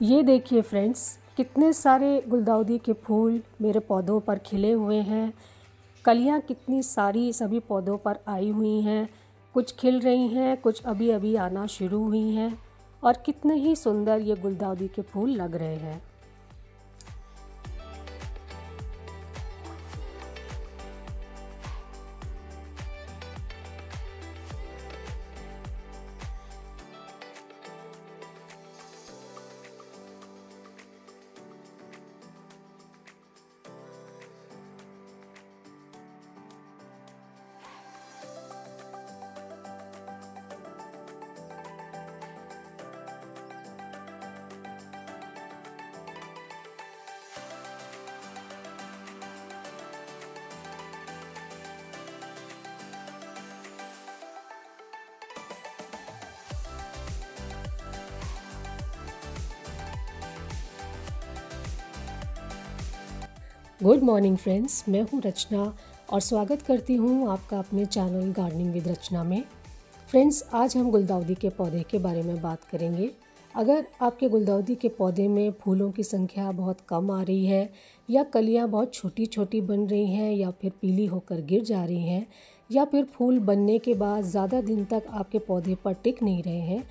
ये देखिए फ्रेंड्स, कितने सारे गुलदाउदी के फूल मेरे पौधों पर खिले हुए हैं। कलियां कितनी सारी सभी पौधों पर आई हुई हैं। कुछ खिल रही हैं, कुछ अभी अभी आना शुरू हुई हैं और कितने ही सुंदर ये गुलदाउदी के फूल लग रहे हैं। गुड मॉर्निंग फ्रेंड्स, मैं हूँ रचना और स्वागत करती हूँ आपका अपने चैनल गार्डनिंग विद रचना में। फ्रेंड्स, आज हम गुलदाउदी के पौधे के बारे में बात करेंगे। अगर आपके गुलदाउदी के पौधे में फूलों की संख्या बहुत कम आ रही है या कलियाँ बहुत छोटी छोटी बन रही हैं या फिर पीली होकर गिर जा रही हैं या फिर फूल बनने के बाद ज़्यादा दिन तक आपके पौधे पर टिक नहीं रहे हैं,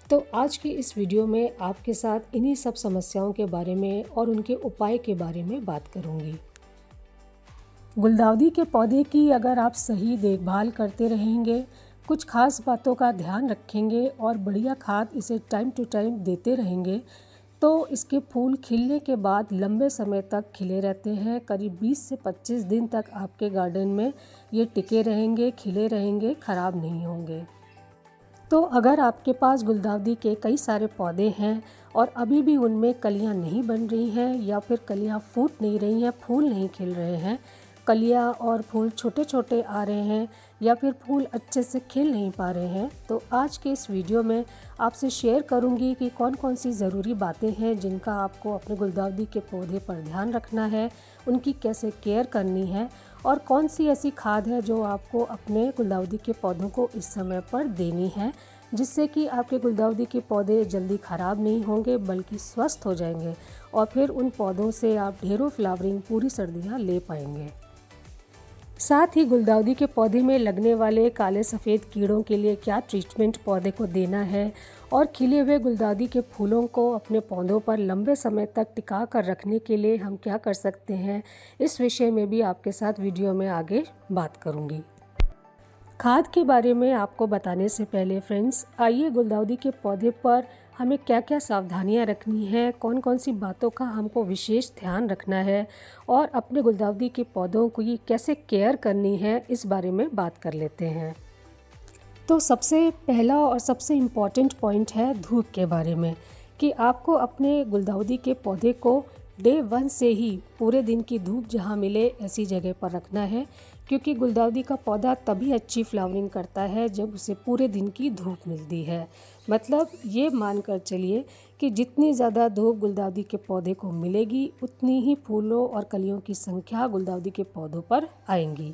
तो आज की इस वीडियो में आपके साथ इन्हीं सब समस्याओं के बारे में और उनके उपाय के बारे में बात करूंगी। गुलदाउदी के पौधे की अगर आप सही देखभाल करते रहेंगे, कुछ खास बातों का ध्यान रखेंगे और बढ़िया खाद इसे टाइम टू टाइम देते रहेंगे, तो इसके फूल खिलने के बाद लंबे समय तक खिले रहते हैं। करीब 20 से 25 दिन तक आपके गार्डन में ये टिके रहेंगे, खिले रहेंगे, ख़राब नहीं होंगे। तो अगर आपके पास गुलदाउदी के कई सारे पौधे हैं और अभी भी उनमें कलियां नहीं बन रही हैं या फिर कलियां फूट नहीं रही हैं, फूल नहीं खिल रहे हैं, कलियां और फूल छोटे छोटे आ रहे हैं या फिर फूल अच्छे से खिल नहीं पा रहे हैं, तो आज के इस वीडियो में आपसे शेयर करूंगी कि कौन कौन सी ज़रूरी बातें हैं जिनका आपको अपने गुलदाउदी के पौधे पर ध्यान रखना है, उनकी कैसे केयर करनी है और कौन सी ऐसी खाद है जो आपको अपने गुलदाउदी के पौधों को इस समय पर देनी है, जिससे कि आपके गुलदाउदी के पौधे जल्दी ख़राब नहीं होंगे बल्कि स्वस्थ हो जाएंगे और फिर उन पौधों से आप ढेरों फ्लावरिंग पूरी सर्दियाँ ले पाएंगे। साथ ही गुलदाउदी के पौधे में लगने वाले काले सफ़ेद कीड़ों के लिए क्या ट्रीटमेंट पौधे को देना है और खिले हुए गुलदाउदी के फूलों को अपने पौधों पर लंबे समय तक टिका कर रखने के लिए हम क्या कर सकते हैं, इस विषय में भी आपके साथ वीडियो में आगे बात करूंगी। खाद के बारे में आपको बताने से पहले फ्रेंड्स, आइए गुलदाउदी के पौधे पर हमें क्या क्या सावधानियां रखनी है, कौन कौन सी बातों का हमको विशेष ध्यान रखना है और अपने गुलदाउदी के पौधों की कैसे केयर करनी है, इस बारे में बात कर लेते हैं। तो सबसे पहला और सबसे इम्पॉर्टेंट पॉइंट है धूप के बारे में, कि आपको अपने गुलदाउदी के पौधे को डे 1 से ही पूरे दिन की धूप जहाँ मिले ऐसी जगह पर रखना है, क्योंकि गुलदाउदी का पौधा तभी अच्छी फ्लावरिंग करता है जब उसे पूरे दिन की धूप मिलती है। मतलब ये मानकर चलिए कि जितनी ज़्यादा धूप गुलदाउदी के पौधे को मिलेगी उतनी ही फूलों और कलियों की संख्या गुलदाउदी के पौधों पर आएंगी।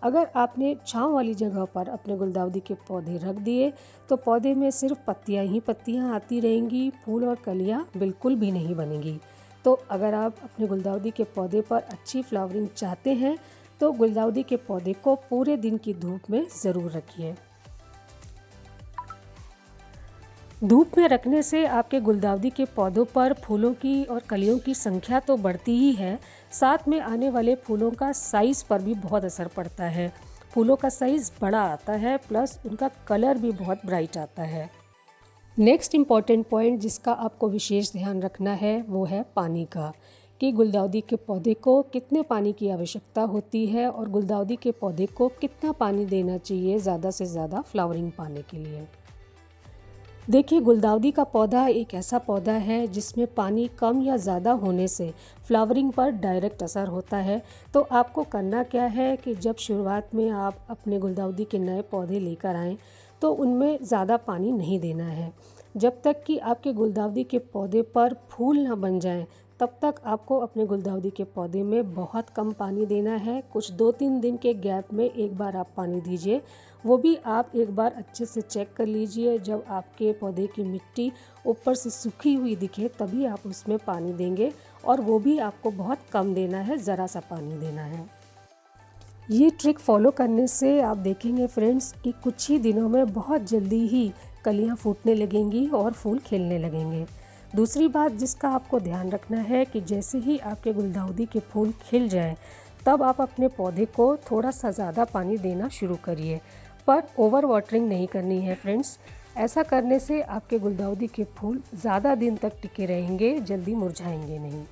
अगर आपने छांव वाली जगह पर अपने गुलदाउदी के पौधे रख दिए तो पौधे में सिर्फ पत्तियां ही पत्तियां आती रहेंगी, फूल और कलियां बिल्कुल भी नहीं बनेंगी। तो अगर आप अपने गुलदाउदी के पौधे पर अच्छी फ्लावरिंग चाहते हैं तो गुलदाउदी के पौधे को पूरे दिन की धूप में ज़रूर रखिए। धूप में रखने से आपके गुलदाउदी के पौधों पर फूलों की और कलियों की संख्या तो बढ़ती ही है, साथ में आने वाले फूलों का साइज़ पर भी बहुत असर पड़ता है। फूलों का साइज़ बड़ा आता है, प्लस उनका कलर भी बहुत ब्राइट आता है। नेक्स्ट इम्पॉर्टेंट पॉइंट जिसका आपको विशेष ध्यान रखना है वो है पानी का, कि गुलदाउदी के पौधे को कितने पानी की आवश्यकता होती है और गुलदाउदी के पौधे को कितना पानी देना चाहिए ज़्यादा से ज़्यादा फ्लावरिंग पाने के लिए। देखिए, गुलदाउदी का पौधा एक ऐसा पौधा है जिसमें पानी कम या ज़्यादा होने से फ्लावरिंग पर डायरेक्ट असर होता है। तो आपको करना क्या है कि जब शुरुआत में आप अपने गुलदाउदी के नए पौधे लेकर आएँ तो उनमें ज़्यादा पानी नहीं देना है। जब तक कि आपके गुलदाउदी के पौधे पर फूल ना बन जाएं तब तक आपको अपने गुलदाउदी के पौधे में बहुत कम पानी देना है। कुछ 2-3 दिन के गैप में एक बार आप पानी दीजिए, वो भी आप एक बार अच्छे से चेक कर लीजिए। जब आपके पौधे की मिट्टी ऊपर से सूखी हुई दिखे तभी आप उसमें पानी देंगे, और वो भी आपको बहुत कम देना है, ज़रा सा पानी देना है। ये ट्रिक फॉलो करने से आप देखेंगे फ्रेंड्स कि कुछ ही दिनों में बहुत जल्दी ही कलियां फूटने लगेंगी और फूल खिलने लगेंगे। दूसरी बात जिसका आपको ध्यान रखना है कि जैसे ही आपके गुलदाउदी के फूल खिल जाएं, तब आप अपने पौधे को थोड़ा सा ज़्यादा पानी देना शुरू करिए, पर ओवर वाटरिंग नहीं करनी है फ्रेंड्स। ऐसा करने से आपके गुलदाउदी के फूल ज़्यादा दिन तक टिके रहेंगे, जल्दी मुरझाएंगे नहीं।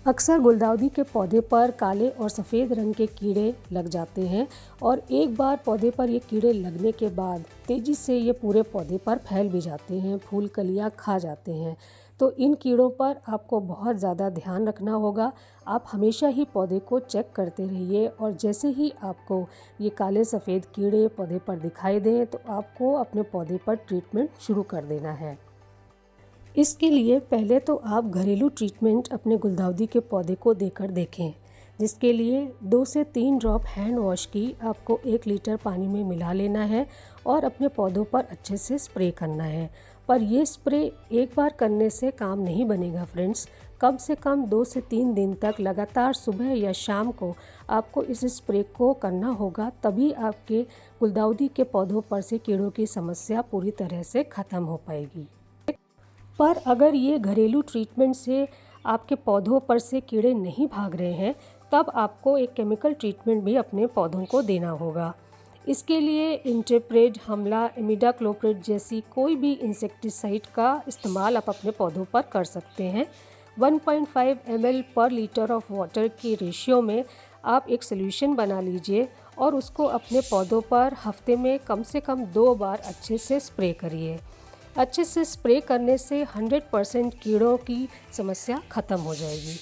अक्सर गुलदाउदी के पौधे पर काले और सफ़ेद रंग के कीड़े लग जाते हैं, और एक बार पौधे पर ये कीड़े लगने के बाद तेज़ी से ये पूरे पौधे पर फैल भी जाते हैं, फूल कलियां खा जाते हैं। तो इन कीड़ों पर आपको बहुत ज़्यादा ध्यान रखना होगा। आप हमेशा ही पौधे को चेक करते रहिए, और जैसे ही आपको ये काले सफ़ेद कीड़े पौधे पर दिखाई दें तो आपको अपने पौधे पर ट्रीटमेंट शुरू कर देना है। इसके लिए पहले तो आप घरेलू ट्रीटमेंट अपने गुलदाउदी के पौधे को देकर देखें, जिसके लिए 2 से 3 ड्रॉप हैंड वॉश की आपको 1 लीटर पानी में मिला लेना है और अपने पौधों पर अच्छे से स्प्रे करना है। पर यह स्प्रे एक बार करने से काम नहीं बनेगा फ्रेंड्स। कम से कम 2 से 3 दिन तक लगातार सुबह या शाम को आपको इस स्प्रे को करना होगा, तभी आपके गुलदाउदी के पौधों पर से कीड़ों की समस्या पूरी तरह से ख़त्म हो पाएगी। पर अगर ये घरेलू ट्रीटमेंट से आपके पौधों पर से कीड़े नहीं भाग रहे हैं, तब आपको एक केमिकल ट्रीटमेंट भी अपने पौधों को देना होगा। इसके लिए इंटेप्रेड, हमला, इमिडाक्लोप्रिड जैसी कोई भी इंसेक्टिसाइड का इस्तेमाल आप अपने पौधों पर कर सकते हैं। 1.5 ml पर लीटर ऑफ वाटर की रेशियो में आप एक सोल्यूशन बना लीजिए और उसको अपने पौधों पर हफ्ते में कम से कम 2 बार अच्छे से स्प्रे करिए। अच्छे से स्प्रे करने से 100% कीड़ों की समस्या ख़त्म हो जाएगी।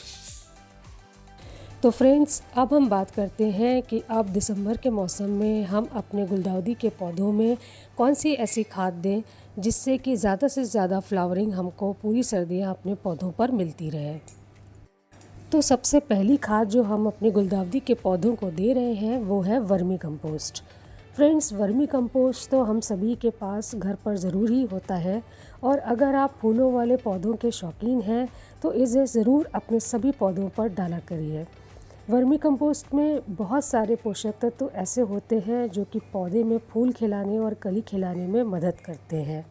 तो फ्रेंड्स, अब हम बात करते हैं कि अब दिसंबर के मौसम में हम अपने गुलदाउदी के पौधों में कौन सी ऐसी खाद दें जिससे कि ज़्यादा से ज़्यादा फ्लावरिंग हमको पूरी सर्दियाँ अपने पौधों पर मिलती रहे। तो सबसे पहली खाद जो हम अपने गुलदाउदी के पौधों को दे रहे हैं वो है vermi compost. Friends, vermi compost तो हम सभी के पास घर पर ज़रूर ही होता है, और अगर आप फूलों वाले पौधों के शौकीन हैं तो इसे ज़रूर अपने सभी पौधों पर डाला करिए। वर्मी कंपोस्ट में बहुत सारे पोषक तत्व ऐसे होते हैं जो कि पौधे में फूल खिलाने और कली खिलाने में मदद करते हैं।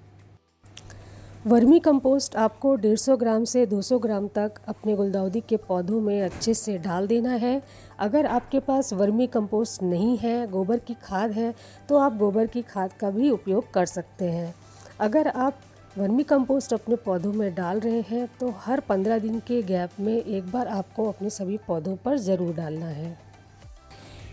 वर्मी कंपोस्ट आपको 150 ग्राम से 200 ग्राम तक अपने गुलदाउदी के पौधों में अच्छे से डाल देना है। अगर आपके पास वर्मी कंपोस्ट नहीं है, गोबर की खाद है, तो आप गोबर की खाद का भी उपयोग कर सकते हैं। अगर आप वर्मी कंपोस्ट अपने पौधों में डाल रहे हैं तो हर 15 दिन के गैप में एक बार आपको अपने सभी पौधों पर ज़रूर डालना है।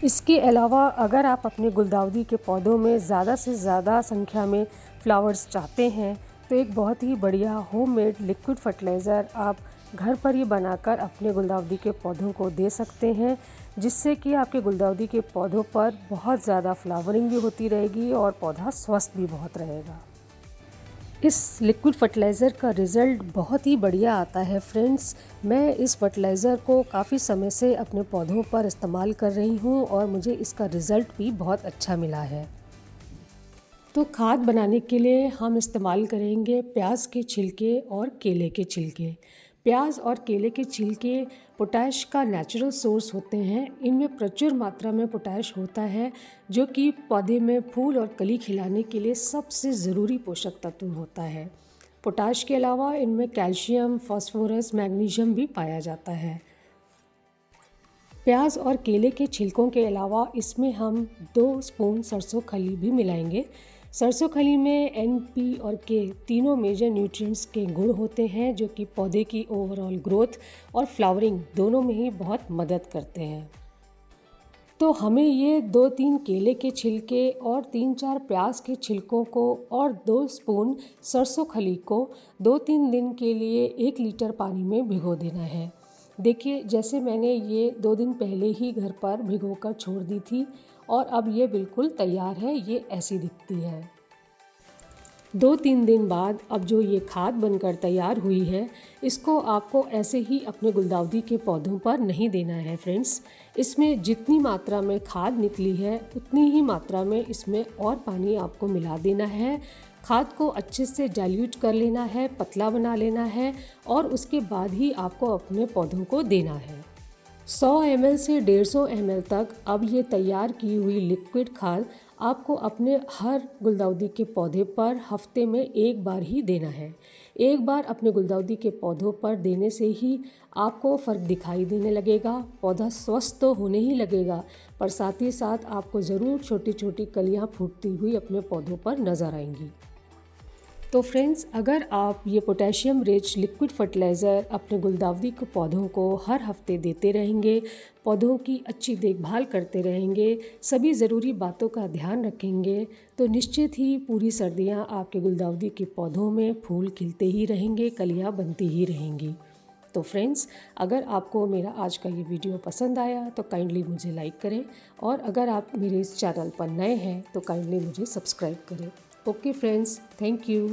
इसके अलावा अगर आप अपने गुलदाउदी के पौधों में ज़्यादा से ज़्यादा संख्या में फ्लावर्स चाहते हैं तो एक बहुत ही बढ़िया होममेड लिक्विड फर्टिलाइज़र आप घर पर ही बनाकर अपने गुलदाउदी के पौधों को दे सकते हैं, जिससे कि आपके गुलदाउदी के पौधों पर बहुत ज़्यादा फ्लावरिंग भी होती रहेगी और पौधा स्वस्थ भी बहुत रहेगा। इस लिक्विड फर्टिलाइज़र का रिज़ल्ट बहुत ही बढ़िया आता है फ्रेंड्स। मैं इस फर्टिलाइज़र को काफ़ी समय से अपने पौधों पर इस्तेमाल कर रही हूँ और मुझे इसका रिज़ल्ट भी बहुत अच्छा मिला है। तो खाद बनाने के लिए हम इस्तेमाल करेंगे प्याज के छिलके और केले के छिलके। प्याज और केले के छिलके पोटैश का नेचुरल सोर्स होते हैं। इनमें प्रचुर मात्रा में पोटैश होता है, जो कि पौधे में फूल और कली खिलाने के लिए सबसे ज़रूरी पोषक तत्व होता है। पोटैश के अलावा इनमें कैल्शियम, फास्फोरस, मैग्नीशियम भी पाया जाता है। प्याज और केले के छिलकों के अलावा इसमें हम 2 स्पून सरसों खली भी मिलाएंगे। सरसों खली में NP और K तीनों मेजर न्यूट्रिएंट्स के गुण होते हैं, जो कि पौधे की ओवरऑल ग्रोथ और फ्लावरिंग दोनों में ही बहुत मदद करते हैं। तो हमें ये 2-3 केले के छिलके और 3-4 प्याज के छिलकों को और 2 स्पून सरसों खली को 2-3 दिन के लिए 1 लीटर पानी में भिगो देना है। देखिए, जैसे मैंने ये 2 दिन पहले ही घर पर भिगोकर छोड़ दी थी और अब ये बिल्कुल तैयार है, ये ऐसी दिखती है। 2-3 दिन बाद अब जो ये खाद बनकर तैयार हुई है, इसको आपको ऐसे ही अपने गुलदाउदी के पौधों पर नहीं देना है फ्रेंड्स। इसमें जितनी मात्रा में खाद निकली है उतनी ही मात्रा में इसमें और पानी आपको मिला देना है। खाद को अच्छे से डाइल्यूट कर लेना है, पतला बना लेना है और उसके बाद ही आपको अपने पौधों को देना है। 100 ml से 150 ml तक अब ये तैयार की हुई लिक्विड खाद आपको अपने हर गुलदाउदी के पौधे पर हफ्ते में एक बार ही देना है। एक बार अपने गुलदाउदी के पौधों पर देने से ही आपको फ़र्क दिखाई देने लगेगा। पौधा स्वस्थ तो होने ही लगेगा, पर साथ ही साथ आपको ज़रूर छोटी छोटी कलियां फूटती हुई अपने पौधों पर नज़र आएंगी। तो फ्रेंड्स, अगर आप ये पोटेशियम रिच लिक्विड फर्टिलाइज़र अपने गुलदाउदी के पौधों को हर हफ्ते देते रहेंगे, पौधों की अच्छी देखभाल करते रहेंगे, सभी ज़रूरी बातों का ध्यान रखेंगे, तो निश्चित ही पूरी सर्दियाँ आपके गुलदाउदी के पौधों में फूल खिलते ही रहेंगे, कलियाँ बनती ही रहेंगी। तो फ्रेंड्स, अगर आपको मेरा आज का ये वीडियो पसंद आया तो काइंडली मुझे लाइक करें, और अगर आप मेरे इस चैनल पर नए हैं तो काइंडली मुझे सब्सक्राइब करें। Okay friends, thank you.